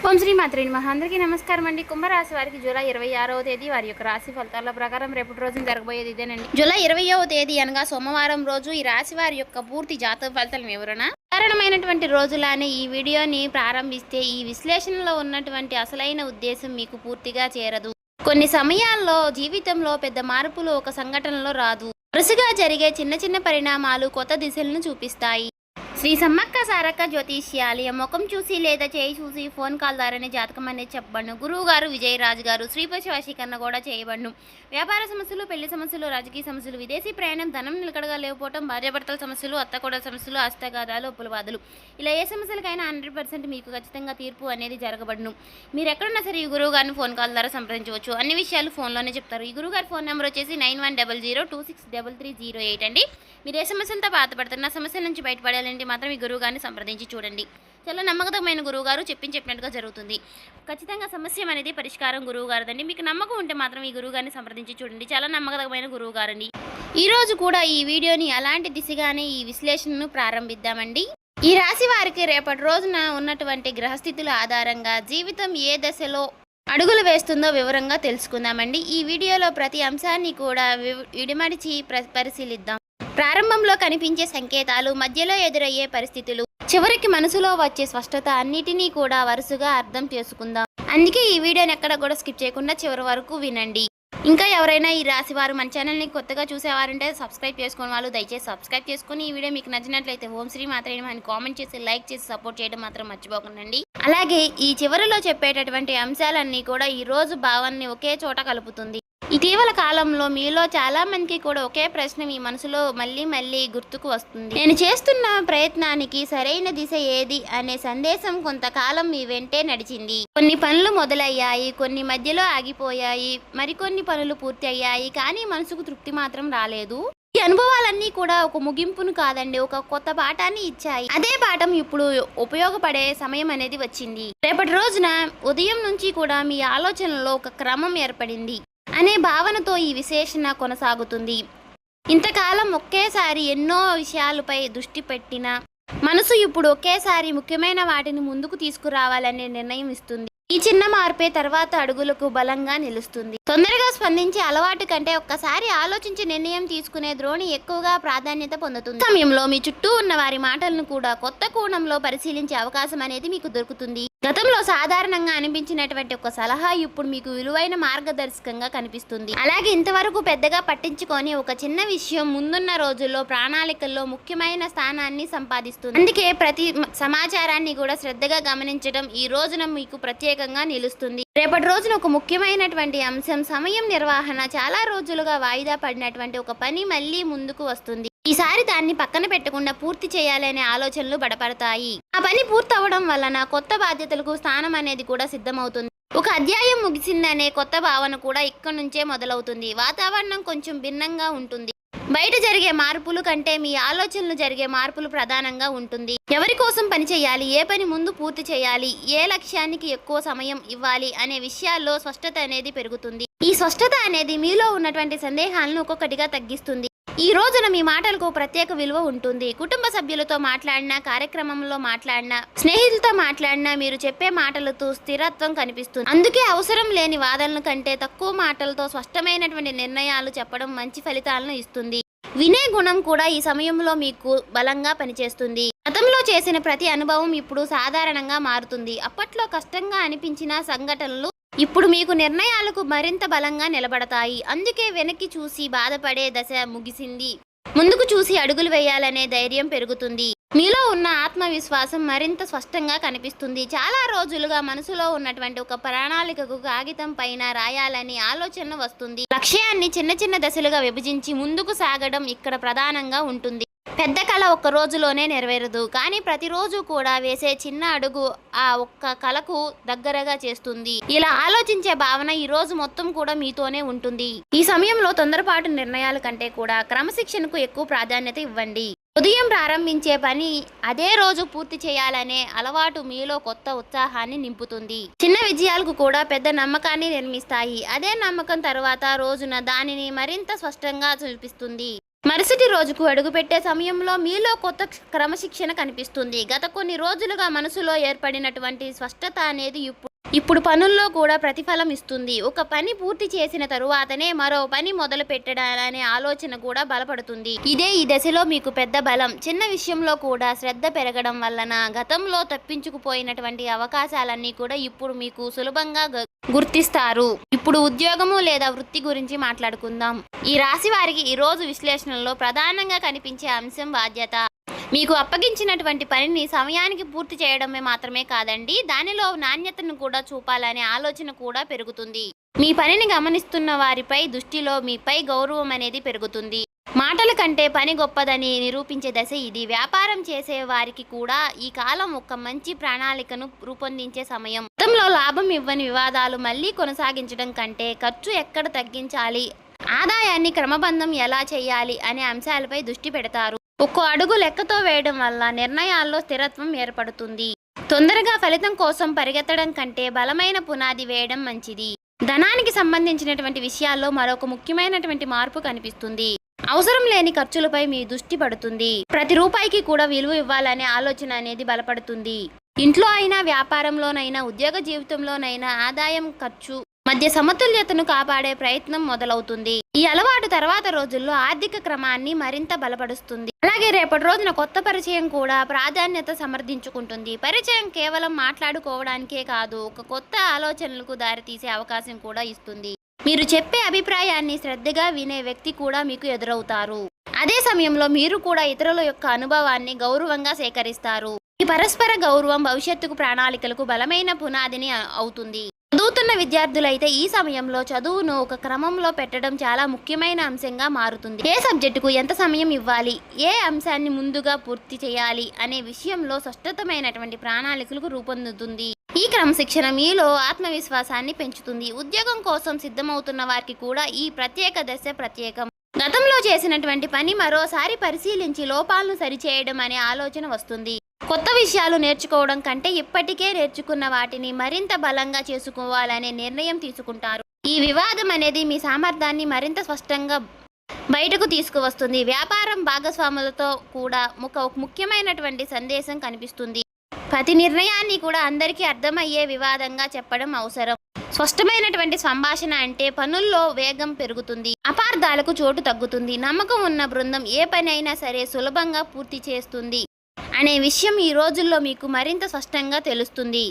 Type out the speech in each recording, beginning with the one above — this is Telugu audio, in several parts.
ఓం శ్రీ మాత్రే నమః. అందరికీ నమస్కారం అండి. కుంభరాశి వారికి జూలై 26వ తేదీ వారి యొక్క రాశి ఫలితాల ప్రకారం రేపటి రోజున జరగబోయేది ఇదేనండి. జూలై 20వ తేదీ అనగా సోమవారం రోజు ఈ రాశి వారి యొక్క పూర్తి జాతక ఫలితాల వివరణ. సాధారణమైనటువంటి రోజులానే ఈ వీడియోని ప్రారంభిస్తే ఈ విశ్లేషణలో ఉన్నటువంటి అసలైన ఉద్దేశం మీకు పూర్తిగా చేరదు. కొన్ని సమయాల్లో జీవితంలో పెద్ద మార్పులు ఒక సంఘటనలో రాదు. వరుసగా జరిగే చిన్న చిన్న పరిణామాలు కొత్త దిశలను చూపిస్తాయి. శ్రీ సమ్మక్క సారక్క జ్యోతిష్యాలయం ముఖం చూసి లేదా చేయి చూసి ఫోన్ కాల్ ద్వారానే జాతకం అనేది చెప్పబడును. గురువు గారు విజయరాజు గారు శ్రీపతి వశీకరణ కూడా చేయబడును. వ్యాపార సమస్యలు, పెళ్లి సమస్యలు, రాజకీయ సమస్యలు, విదేశీ ప్రయాణం, ధనం నిలకడగా లేకపోవడం, భార్యాభర్తల సమస్యలు, అత్తకోడల సమస్యలు, హస్తగాదాలు, ఉప్పులవాదులు, ఇలా ఏ సమస్యలకైనా 100% మీకు ఖచ్చితంగా తీర్పు అనేది జరగబడును. మీరు ఎక్కడున్నా సరే ఈ గురువు గారిని ఫోన్ కాల్ ద్వారా సంప్రదించవచ్చు. అన్ని విషయాలు ఫోన్లోనే చెప్తారు. ఈ గురువు గారి ఫోన్ నెంబర్ వచ్చేసి 9100263308 అండి. మీరు ఏ సమస్యలతో బాధపడుతున్న సమస్యల నుంచి బయటపడాలంటే మాత్రం ఈ గురువు గారిని సంప్రదించి చూడండి. చాలా నమ్మకమైన గురువు గారు చెప్పినట్టుగా జరుగుతుంది. ఖచ్చితంగా సమస్య అనేది పరిష్కారం గురువు గారిదండి. మీకు నమ్మకం ఉంటే మాత్రం ఈ గురువు గారిని సంప్రదించి చూడండి. చాలా నమ్మకమైన గురువు గారండి. ఈ రోజు కూడా ఈ వీడియోని అలాంటి దిశగానే ఈ విశ్లేషణను ప్రారంభిద్దామండి. ఈ రాశి వారికి రేపటి రోజున ఉన్నటువంటి గ్రహస్థితుల ఆధారంగా జీవితం ఏ దశలో అడుగులు వేస్తుందో వివరంగా తెలుసుకుందామండి. ఈ వీడియోలో ప్రతి అంశాన్ని కూడా విడిమడిచి పరిశీలిద్దాం. ప్రారంభంలో కనిపించే సంకేతాలు, మధ్యలో ఎదురయ్యే పరిస్థితులు, చివరికి మనసులో వచ్చే స్పష్టత అన్నిటినీ కూడా వరుసగా అర్థం చేసుకుందాం. అందుకే ఈ వీడియోని ఎక్కడ కూడా స్కిప్ చేయకుండా చివరి వరకు వినండి. ఇంకా ఎవరైనా ఈ రాశి వారు మన ఛానల్ని కొత్తగా చూసేవారంటే సబ్స్క్రైబ్ చేసుకునే వాళ్ళు దయచేసి సబ్స్క్రైబ్ చేసుకుని ఈ వీడియో మీకు నచ్చినట్లయితే ఓం శ్రీ మాత్రే నమః అని కామెంట్ చేసి లైక్ చేసి సపోర్ట్ చేయడం మాత్రం మర్చిపోకండి. అలాగే ఈ చివరిలో చెప్పేటటువంటి అంశాలన్నీ కూడా ఈ రోజు భావాన్ని ఒకే చోట కలుపుతుంది. ఇటీవల కాలంలో మీలో చాలా మందికి కూడా ఒకే ప్రశ్న మీ మనసులో మళ్ళీ గుర్తుకు వస్తుంది. నేను చేస్తున్న ప్రయత్నానికి సరైన దిశ ఏది అనే సందేశం కొంతకాలం మీ వెంటే నడిచింది. కొన్ని పనులు మొదలయ్యాయి, కొన్ని మధ్యలో ఆగిపోయాయి, మరికొన్ని పనులు పూర్తి అయ్యాయి, కానీ మనసుకు తృప్తి మాత్రం రాలేదు. ఈ అనుభవాలన్నీ కూడా ఒక ముగింపును కాదండి, ఒక కొత్త పాఠాన్ని ఇచ్చాయి. అదే పాఠం ఇప్పుడు ఉపయోగపడే సమయం అనేది వచ్చింది. రేపటి రోజున ఉదయం నుంచి కూడా మీ ఆలోచనలో ఒక క్రమం ఏర్పడింది అనే భావనతో ఈ విశ్లేషణ కొనసాగుతుంది. ఇంతకాలం ఒకేసారి ఎన్నో విషయాలపై దృష్టి పెట్టిన మనసు ఇప్పుడు ఒకేసారి ముఖ్యమైన వాటిని ముందుకు తీసుకురావాలనే నిర్ణయం ఇస్తుంది. ఈ చిన్న మార్పే తర్వాత అడుగులకు బలంగా నిలుస్తుంది. తొందరగా స్పందించే అలవాటు కంటే ఒక్కసారి ఆలోచించి నిర్ణయం తీసుకునే ధోరణి ఎక్కువగా ప్రాధాన్యత పొందుతుంది. సమయంలో మీ చుట్టూ ఉన్న వారి మాటలను కూడా కొత్త కోణంలో పరిశీలించే అవకాశం అనేది మీకు దొరుకుతుంది. గతంలో సాధారణంగా అనిపించినటువంటి ఒక సలహా ఇప్పుడు మీకు విలువైన మార్గదర్శకంగా కనిపిస్తుంది. అలాగే ఇంతవరకు పెద్దగా పట్టించుకొని ఒక చిన్న విషయం ముందున్న రోజుల్లో ప్రణాళికల్లో ముఖ్యమైన స్థానాన్ని సంపాదిస్తుంది. అందుకే ప్రతి సమాచారాన్ని కూడా శ్రద్ధగా గమనించడం ఈ రోజున మీకు ప్రత్యేకంగా నిలుస్తుంది. రేపటి రోజున ఒక ముఖ్యమైనటువంటి అంశం సమయం నిర్వహణ. చాలా రోజులుగా వాయిదా పడినటువంటి ఒక పని మళ్ళీ ముందుకు వస్తుంది. ఈసారి దాన్ని పక్కన పెట్టకుండా పూర్తి చేయాలనే ఆలోచనలు బడపడతాయి. ఆ పని పూర్తవడం వలన కొత్త బాధ్యతలకు స్థానం అనేది కూడా సిద్ధమవుతుంది. ఒక అధ్యాయం ముగిసిందనే కొత్త భావన కూడా ఇక్కడి నుంచే మొదలవుతుంది. వాతావరణం కొంచెం భిన్నంగా ఉంటుంది. బయట జరిగే మార్పులు కంటే మీ ఆలోచనలు జరిగే మార్పులు ప్రధానంగా ఉంటుంది. ఎవరి కోసం పని చేయాలి, ఏ పని ముందు పూర్తి చేయాలి, ఏ లక్ష్యానికి ఎక్కువ సమయం ఇవ్వాలి అనే విషయాల్లో స్పష్టత అనేది పెరుగుతుంది. ఈ స్పష్టత అనేది మీలో ఉన్నటువంటి సందేహాలను ఒక్కొక్కటిగా తగ్గిస్తుంది. ఈ రోజున మీ మాటలకు ప్రత్యేక విలువ ఉంటుంది. కుటుంబ సభ్యులతో మాట్లాడినా, కార్యక్రమంలో మాట్లాడినా, స్నేహితులతో మాట్లాడినా మీరు చెప్పే మాటలతో స్థిరత్వం కనిపిస్తుంది. అందుకే అవసరం లేని వాదనల కంటే తక్కువ మాటలతో స్పష్టమైనటువంటి నిర్ణయాలు చెప్పడం మంచి ఫలితాలను ఇస్తుంది. వినే గుణం కూడా ఈ సమయంలో మీకు బలంగా పనిచేస్తుంది. గతంలో చేసిన ప్రతి అనుభవం ఇప్పుడు సాధారణంగా మారుతుంది. అప్పట్లో కష్టంగా అనిపించిన సంఘటనలు ఇప్పుడు మీకు నిర్ణయాలకు మరింత బలంగా నిలబడతాయి. అందుకే వెనక్కి చూసి బాధపడే దశ ముగిసింది. ముందుకు చూసి అడుగులు వేయాలనే ధైర్యం పెరుగుతుంది. మీలో ఉన్న ఆత్మవిశ్వాసం మరింత స్పష్టంగా కనిపిస్తుంది. చాలా రోజులుగా మనసులో ఉన్నటువంటి ఒక ప్రణాళికకు కాగితం పైన రాయాలని ఆలోచన వస్తుంది. లక్ష్యాన్ని చిన్న చిన్న దశలుగా విభజించి ముందుకు సాగడం ఇక్కడ ప్రధానంగా ఉంటుంది. పెద్ద కళ ఒక్క రోజులోనే నెరవేరదు, కానీ ప్రతిరోజు కూడా వేసే చిన్న అడుగు ఆ ఒక్క కళకు దగ్గరగా చేస్తుంది. ఇలా ఆలోచించే భావన ఈ రోజు మొత్తం కూడా మీతోనే ఉంటుంది. ఈ సమయంలో తొందరపాటు నిర్ణయాల కంటే కూడా క్రమశిక్షణకు ఎక్కువ ప్రాధాన్యత ఇవ్వండి. ఉదయం ప్రారంభించే పని అదే రోజు పూర్తి చేయాలనే అలవాటు మీలో కొత్త ఉత్సాహాన్ని నింపుతుంది. చిన్న విజయాలకు కూడా పెద్ద నమ్మకాన్ని నిర్మిస్తాయి. అదే నమ్మకం తర్వాత రోజున దానిని మరింత స్పష్టంగా చూపిస్తుంది. మరుసటి రోజుకు అడుగుపెట్టే సమయంలో మీలో కొత్త క్రమశిక్షణ కనిపిస్తుంది. గత కొన్ని రోజులుగా మనసులో ఏర్పడినటువంటి స్పష్టత అనేది ఇప్పుడు పనుల్లో కూడా ప్రతిఫలం ఇస్తుంది. ఒక పని పూర్తి చేసిన తరువాతనే మరో పని మొదలు పెట్టడాలనే ఆలోచన కూడా బలపడుతుంది. ఇదే ఈ దశలో మీకు పెద్ద బలం. చిన్న విషయంలో కూడా శ్రద్ధ పెరగడం వలన గతంలో తప్పించుకుపోయినటువంటి అవకాశాలన్నీ కూడా ఇప్పుడు మీకు సులభంగా గుర్తిస్తారు. ఇప్పుడు ఉద్యోగము లేదా వృత్తి గురించి మాట్లాడుకుందాం. ఈ రాశి వారికి ఈ రోజు విశ్లేషణలో ప్రధానంగా కనిపించే అంశం బాధ్యత. మీకు అప్పగించినటువంటి పనిని సమయానికి పూర్తి చేయడమే మాత్రమే కాదండి, దానిలో నాణ్యతను కూడా చూపాలనే ఆలోచన కూడా పెరుగుతుంది. మీ పనిని గమనిస్తున్న వారిపై దృష్టిలో మీపై గౌరవం అనేది పెరుగుతుంది. మాటల కంటే పని గొప్పదని నిరూపించే దశ ఇది. వ్యాపారం చేసే వారికి కూడా ఈ కాలం ఒక మంచి ప్రణాళికను రూపొందించే సమయం. గతంలో లాభం ఇవ్వని వివాదాలు మళ్ళీ కొనసాగించడం కంటే ఖర్చు ఎక్కడ తగ్గించాలి, ఆదాయాన్ని క్రమబద్ధం ఎలా చేయాలి అనే అంశాలపై దృష్టి పెడతారు. ఒక్కో అడుగు లెక్కతో వేయడం వల్ల నిర్ణయాల్లో స్థిరత్వం ఏర్పడుతుంది. తొందరగా ఫలితం కోసం పరిగెత్తడం కంటే బలమైన పునాది వేయడం మంచిది. ధనానికి సంబంధించినటువంటి విషయాల్లో మరొక ముఖ్యమైనటువంటి మార్పు కనిపిస్తుంది. అవసరం లేని ఖర్చులపై మీ దృష్టి పడుతుంది. ప్రతి రూపాయికి కూడా విలువ ఇవ్వాలనే ఆలోచన అనేది బలపడుతుంది. ఇంట్లో అయినా, వ్యాపారంలోనైనా, ఉద్యోగ జీవితంలోనైనా ఆదాయం ఖర్చు మధ్య సమతుల్యతను కాపాడే ప్రయత్నం మొదలవుతుంది. ఈ అలవాటు తర్వాత రోజుల్లో ఆర్థిక క్రమాన్ని మరింత బలపరుస్తుంది. అలాగే రేపటి రోజున కొత్త పరిచయం కూడా ప్రాధాన్యత సమర్థించుకుంటుంది. పరిచయం కేవలం మాట్లాడుకోవడానికే కాదు, ఒక కొత్త ఆలోచనలకు దారితీసే అవకాశం కూడా ఇస్తుంది. మీరు చెప్పే అభిప్రాయాన్ని శ్రద్ధగా వినే వ్యక్తి కూడా మీకు ఎదురవుతారు. అదే సమయంలో మీరు కూడా ఇతరుల యొక్క అనుభవాన్ని గౌరవంగా సేకరిస్తారు. ఈ పరస్పర గౌరవం భవిష్యత్తుకు ప్రణాళికలకు బలమైన పునాదిని అవుతుంది. చదువుతున్న విద్యార్థులైతే ఈ సమయంలో చదువును ఒక క్రమంలో పెట్టడం చాలా ముఖ్యమైన అంశంగా మారుతుంది. ఏ సబ్జెక్టుకు ఎంత సమయం ఇవ్వాలి, ఏ అంశాన్ని ముందుగా పూర్తి చేయాలి అనే విషయంలో స్పష్టమైనటువంటి ప్రణాళికలకు రూపొందుతుంది. ఈ క్రమశిక్షణ మీలో ఆత్మవిశ్వాసాన్ని పెంచుతుంది. ఉద్యోగం కోసం సిద్ధమవుతున్న వారికి కూడా ఈ ప్రత్యేక దశ ప్రత్యేకం. గతంలో చేసినటువంటి పని మరోసారి పరిశీలించి లోపాలను సరిచేయడం అనే ఆలోచన వస్తుంది. కొత్త విషయాలు నేర్చుకోవడం కంటే ఇప్పటికే నేర్చుకున్న వాటిని మరింత బలంగా చేసుకోవాలనే నిర్ణయం తీసుకుంటారు. ఈ వివాదం అనేది మీ సామర్థ్యాన్ని మరింత స్పష్టంగా బయటకు తీసుకువస్తుంది. వ్యాపారం భాగస్వాములతో కూడా ఒక ముఖ్యమైనటువంటి సందేశం కనిపిస్తుంది. ప్రతి నిర్ణయాన్ని కూడా అందరికీ అర్థమయ్యే వివాదంగా చెప్పడం అవసరం. స్పష్టమైనటువంటి సంభాషణ అంటే పనుల్లో వేగం పెరుగుతుంది, అపార్థాలకు చోటు తగ్గుతుంది. నమ్మకం ఉన్న బృందం ఏ పని అయినా సరే సులభంగా పూర్తి చేస్తుంది అనే విషయం ఈ రోజుల్లో మీకు మరింత స్పష్టంగా తెలుస్తుంది.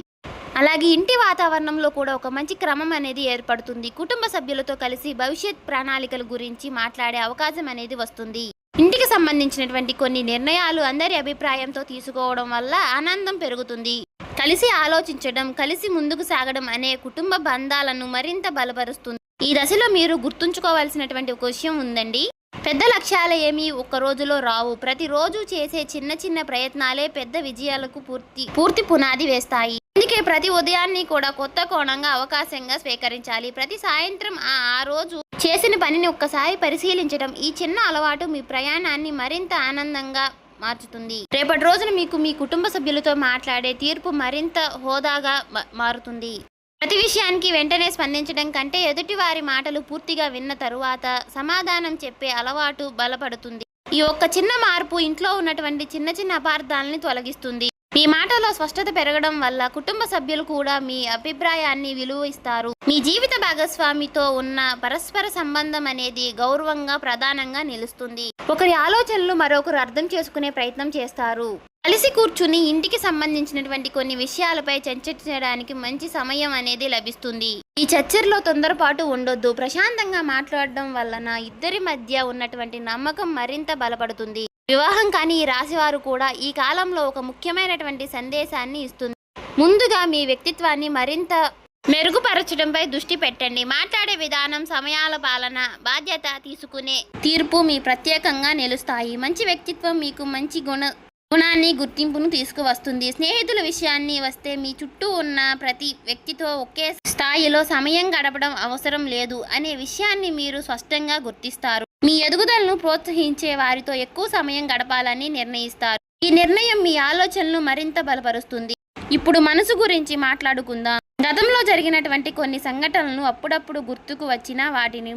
అలాగే ఇంటి వాతావరణంలో కూడా ఒక మంచి క్రమం అనేది ఏర్పడుతుంది. కుటుంబ సభ్యులతో కలిసి భవిష్యత్ ప్రణాళికల గురించి మాట్లాడే అవకాశం అనేది వస్తుంది. ఇంటికి సంబంధించినటువంటి కొన్ని నిర్ణయాలు అందరి అభిప్రాయంతో తీసుకోవడం వల్ల ఆనందం పెరుగుతుంది. కలిసి ఆలోచించడం, కలిసి ముందుకు సాగడం అనే కుటుంబ బంధాలను మరింత బలపరుస్తుంది. ఈ దశలో మీరు గుర్తుంచుకోవాల్సినటువంటి ఒక విషయం ఉందండి. పెద్ద లక్ష్యాలు ఏమీ ఒక్క రోజులో రావు. ప్రతిరోజు చేసే చిన్న చిన్న ప్రయత్నాలే పెద్ద విజయాలకు పూర్తి పునాది వేస్తాయి. అందుకే ప్రతి ఉదయాన్ని కూడా కొత్త కోణంగా అవకాశంగా స్వీకరించాలి. ప్రతి సాయంత్రం ఆ రోజు చేసిన పనిని ఒక్కసారి పరిశీలించడం, ఈ చిన్న అలవాటు మీ ప్రయాణాన్ని మరింత ఆనందంగా మార్చుతుంది. రేపటి రోజున మీకు మీ కుటుంబ సభ్యులతో మాట్లాడే తీర్పు మరింత హోదాగా మారుతుంది. ప్రతి విషయానికి వెంటనే స్పందించడం కంటే ఎదుటి వారి మాటలు పూర్తిగా విన్న తరువాత సమాధానం చెప్పే అలవాటు బలపడుతుంది. ఈ ఒక్క చిన్న మార్పు ఇంట్లో ఉన్నటువంటి చిన్న చిన్న అపార్థాలని తొలగిస్తుంది. మీ మాటలో స్పష్టత పెరగడం వల్ల కుటుంబ సభ్యులు కూడా మీ అభిప్రాయాన్ని విలువ ఇస్తారు. మీ జీవిత భాగస్వామితో ఉన్న పరస్పర సంబంధం అనేది గౌరవంగా ప్రధానంగా నిలుస్తుంది. ఒకరి ఆలోచనలు మరొకరు అర్థం చేసుకునే ప్రయత్నం చేస్తారు. కలిసి కూర్చుని ఇంటికి సంబంధించినటువంటి కొన్ని విషయాలపై చర్చించడానికి మంచి సమయం అనేది లభిస్తుంది. ఈ చర్చల్లో తొందరపాటు ఉండొద్దు. ప్రశాంతంగా మాట్లాడడం వలన ఇద్దరి మధ్య ఉన్నటువంటి నమ్మకం మరింత బలపడుతుంది. వివాహం కాని ఈ రాశివారు కూడా ఈ కాలంలో ఒక ముఖ్యమైనటువంటి సందేశాన్ని ఇస్తుంది. ముందుగా మీ వ్యక్తిత్వాన్ని మరింత మెరుగుపరచడంపై దృష్టి పెట్టండి. మాట్లాడే విధానం, సమయాల పాలన, బాధ్యత తీసుకునే తీర్పు మీ ప్రత్యేకంగా నిలుస్తాయి. మంచి వ్యక్తిత్వం మీకు మంచి గుణాన్ని, గుర్తింపును తీసుకువస్తుంది. స్నేహితుల విషయాన్ని వస్తే మీ చుట్టూ ఉన్న ప్రతి వ్యక్తితో ఒకే స్థాయిలో సమయం గడపడం అవసరం లేదు అనే విషయాన్ని మీరు స్పష్టంగా గుర్తిస్తారు. మీ ఎదుగుదలను ప్రోత్సహించే వారితో ఎక్కువ సమయం గడపాలని నిర్ణయిస్తారు. ఈ నిర్ణయం మీ ఆలోచనలు మరింత బలపరుస్తుంది. ఇప్పుడు మనసు గురించి మాట్లాడుకుందాం. గతంలో జరిగినటువంటి కొన్ని సంఘటనలు అప్పుడప్పుడు గుర్తుకు వచ్చినా వాటిని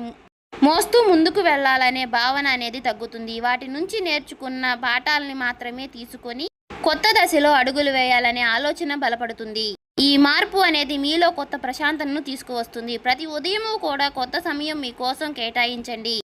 మోస్తూ ముందుకు వెళ్ళాలనే భావన అనేది తగ్గుతుంది. వాటి నుంచి నేర్చుకున్న పాఠాలని మాత్రమే తీసుకొని కొత్త దశలో అడుగులు వేయాలనే ఆలోచన బలపడుతుంది. ఈ మార్పు అనేది మీలో కొత్త ప్రశాంతతను తీసుకువస్తుంది. ప్రతి ఉదయము కూడా కొత్త సమయం మీకోసం కేటాయించండి.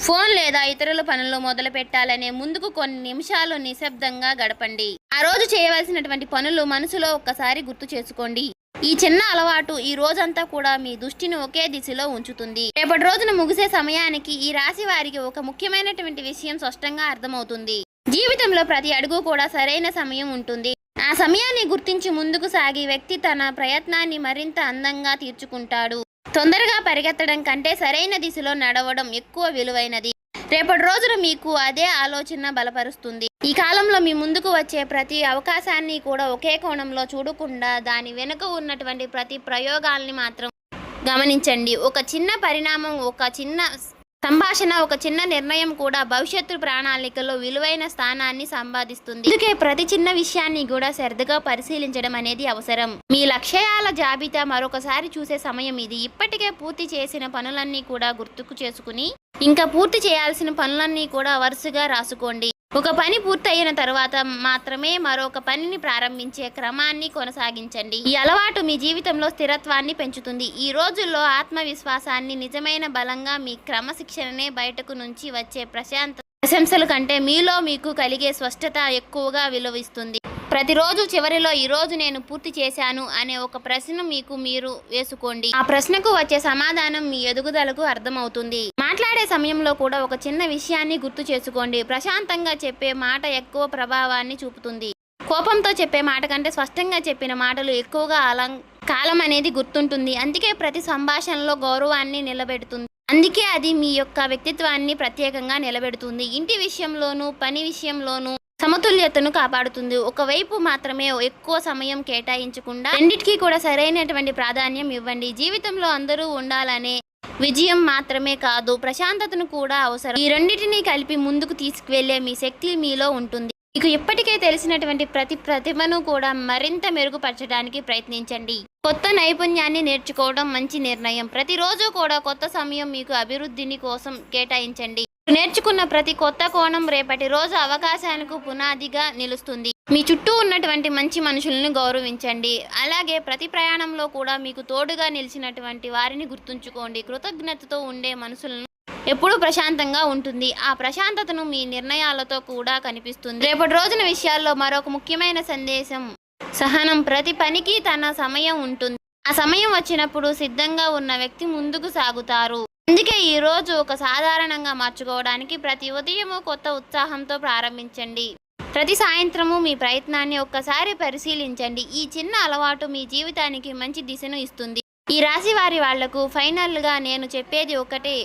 ఫోన్ లేదా ఇతరుల పనులు మొదలు పెట్టాలనే ముందుకు కొన్ని నిమిషాలు నిశ్శబ్దంగా గడపండి. ఆ రోజు చేయవలసినటువంటి పనులు మనసులో ఒక్కసారి గుర్తు చేసుకోండి. ఈ చిన్న అలవాటు ఈ రోజంతా కూడా మీ దృష్టిని ఒకే దిశలో ఉంచుతుంది. రేపటి రోజున ముగిసే సమయానికి ఈ రాశి వారికి ఒక ముఖ్యమైనటువంటి విషయం స్పష్టంగా అర్థమవుతుంది. జీవితంలో ప్రతి అడుగు కూడా సరైన సమయం ఉంటుంది. ఆ సమయాన్ని గుర్తించి ముందుకు సాగి వ్యక్తి తన ప్రయత్నాన్ని మరింత అందంగా తీర్చుకుంటాడు. తొందరగా పరిగెత్తడం కంటే సరైన దిశలో నడవడం ఎక్కువ విలువైనది. రేపటి రోజున మీకు అదే ఆలోచన బలపరుస్తుంది. ఈ కాలంలో మీ ముందుకు వచ్చే ప్రతి అవకాశాన్ని కూడా ఒకే కోణంలో చూడకుండా దాని వెనుక ఉన్నటువంటి ప్రతి ప్రయోగాల్ని మాత్రం గమనించండి. ఒక చిన్న పరిణామం, ఒక చిన్న సంభాషణ, ఒక చిన్న నిర్ణయం కూడా భవిష్యత్తు ప్రణాళికలో విలువైన స్థానాన్ని సంపాదిస్తుంది. అందుకే ప్రతి చిన్న విషయాన్ని కూడా శ్రద్ధగా పరిశీలించడం అనేది అవసరం. మీ లక్ష్యాల జాబితా మరొకసారి చూసే సమయం ఇది. ఇప్పటికే పూర్తి చేసిన పనులన్నీ కూడా గుర్తుకు చేసుకుని ఇంకా పూర్తి చేయాల్సిన పనులన్నీ కూడా వరుసగా రాసుకోండి. ఒక పని పూర్తయిన తర్వాత మాత్రమే మరొక పనిని ప్రారంభించే క్రమాన్ని కొనసాగించండి. ఈ అలవాటు మీ జీవితంలో స్థిరత్వాన్ని పెంచుతుంది. ఈ రోజుల్లో ఆత్మవిశ్వాసాన్ని నిజమైన బలంగా మీ క్రమశిక్షణనే బయటకు నుంచి వచ్చే ప్రశంసల కంటే మీలో మీకు కలిగే స్పష్టత ఎక్కువగా విలువిస్తుంది. ప్రతిరోజు చివరిలో ఈరోజు నేను పూర్తి చేశాను అనే ఒక ప్రశ్న మీకు మీరు వేసుకోండి. ఆ ప్రశ్నకు వచ్చే సమాధానం మీ ఎదుగుదలకు అర్థమవుతుంది. మాట్లాడే సమయంలో కూడా ఒక చిన్న విషయాన్ని గుర్తు చేసుకోండి. ప్రశాంతంగా చెప్పే మాట ఎక్కువ ప్రభావాన్ని చూపుతుంది. కోపంతో చెప్పే మాట కంటే స్పష్టంగా చెప్పిన మాటలు ఎక్కువగా కాలం అనేది గుర్తుంటుంది. అందుకే ప్రతి సంభాషణలో గౌరవాన్ని నిలబెడుతుంది. అందుకే అది మీ యొక్క వ్యక్తిత్వాన్ని ప్రత్యేకంగా నిలబెడుతుంది. ఇంటి విషయంలోనూ పని విషయంలోనూ సమతుల్యతను కాపాడుతుంది. ఒకవైపు మాత్రమే ఎక్కువ సమయం కేటాయించకుండా రెండిటికీ కూడా సరైనటువంటి ప్రాధాన్యం ఇవ్వండి. జీవితంలో అందరూ ఉండాలనే విజయం మాత్రమే కాదు, ప్రశాంతతను కూడా అవసరం. ఈ రెండింటినీ కలిపి ముందుకు తీసుకువెళ్లే మీ శక్తి మీలో ఉంటుంది. మీకు ఇప్పటికే తెలిసినటువంటి ప్రతి ప్రతిభను కూడా మరింత మెరుగుపరచడానికి ప్రయత్నించండి. కొత్త నైపుణ్యాన్ని నేర్చుకోవడం మంచి నిర్ణయం. ప్రతిరోజు కూడా కొత్త సమయం మీకు అభివృద్ధిని కోసం కేటాయించండి. నేర్చుకున్న ప్రతి కొత్త కోణం రేపటి రోజు అవకాశాలకు పునాదిగా నిలుస్తుంది. మీ చుట్టూ ఉన్నటువంటి మంచి మనుషులను గౌరవించండి. అలాగే ప్రతి ప్రయాణంలో కూడా మీకు తోడుగా నిలిచినటువంటి వారిని గుర్తుంచుకోండి. కృతజ్ఞతతో ఉండే మనసులను ఎప్పుడూ ప్రశాంతంగా ఉంటుంది. ఆ ప్రశాంతతను మీ నిర్ణయాలతో కూడా కనిపిస్తుంది. రేపటి రోజున విషయాల్లో మరొక ముఖ్యమైన సందేశం సహనం. ప్రతి పనికి తన సమయం ఉంటుంది. ఆ సమయం వచ్చినప్పుడు సిద్ధంగా ఉన్న వ్యక్తి ముందుకు సాగుతారు. అందుకే ఈ రోజు ఒక సాధారణంగా మార్చుకోవడానికి ప్రతి ఉదయము కొత్త ఉత్సాహంతో ప్రారంభించండి. ప్రతి సాయంత్రము మీ ప్రయత్నాన్ని ఒక్కసారి పరిశీలించండి. ఈ చిన్న అలవాటు మీ జీవితానికి మంచి దిశను ఇస్తుంది. ఈ రాశి వాళ్లకు ఫైనల్గా నేను చెప్పేది ఒకటే.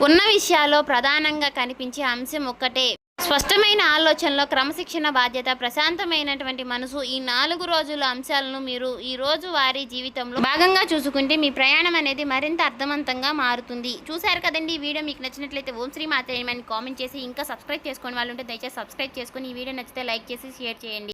ఉన్న విషయాల్లో ప్రధానంగా కనిపించే అంశం ఒక్కటే. స్పష్టమైన ఆలోచనలో క్రమశిక్షణ, బాధ్యత, ప్రశాంతమైనటువంటి మనసు. ఈ 4 రోజుల అంశాలను మీరు ఈ రోజు వారి జీవితంలో భాగంగా చూసుకుంటే మీ ప్రయాణం అనేది మరింత అర్థవంతంగా మారుతుంది. చూశారు కదండి. ఈ వీడియో మీకు నచ్చినట్లయితే ఓం శ్రీ మాత్రే అని కామెంట్ చేసి ఇంకా సబ్స్క్రైబ్ చేసుకోని వాళ్ళు ఉంటే దయచేసి సబ్స్క్రైబ్ చేసుకుని ఈ వీడియో నచ్చితే లైక్ చేసి షేర్ చేయండి.